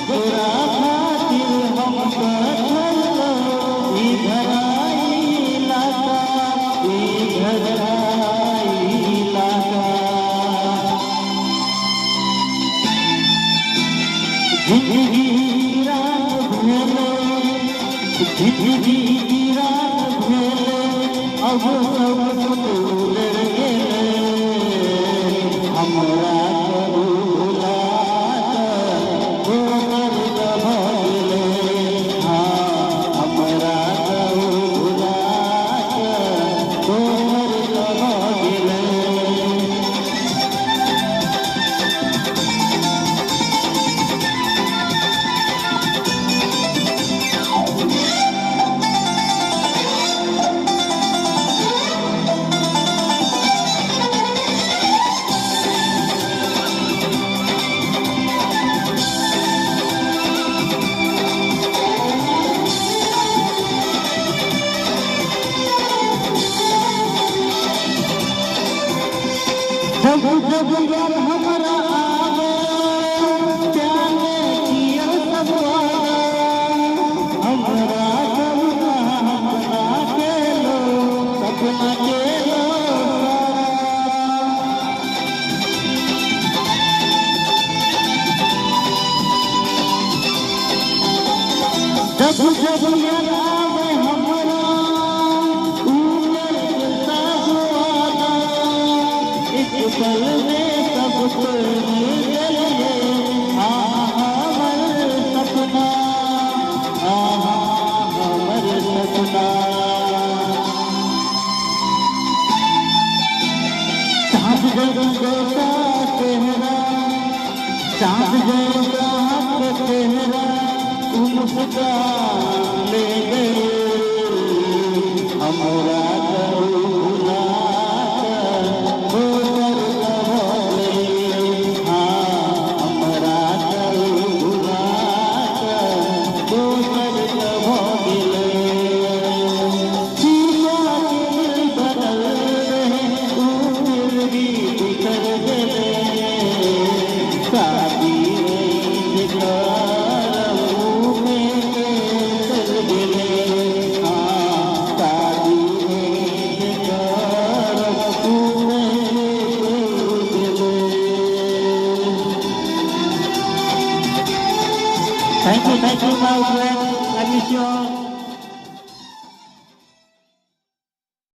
जकरा खातिर हम कथलो इधर आइला जिंदगी रात भेले जिंदगी रात भेले अब सब दूर गेले हमरा भूला दोसर भइले हाँ हमरा भूला दोसर भइले जब जब याद हमरा आवे प्यारे किया सब हमरा के लो सपना के लो जब जब याद आवे हमरा पल में सब कुछ हमर सपना हमर सपना चाँद जैसा चेहरा चाँद जैसा चेहरा मुस्कान ले गए हमरा Thank you, my friend. I miss you all.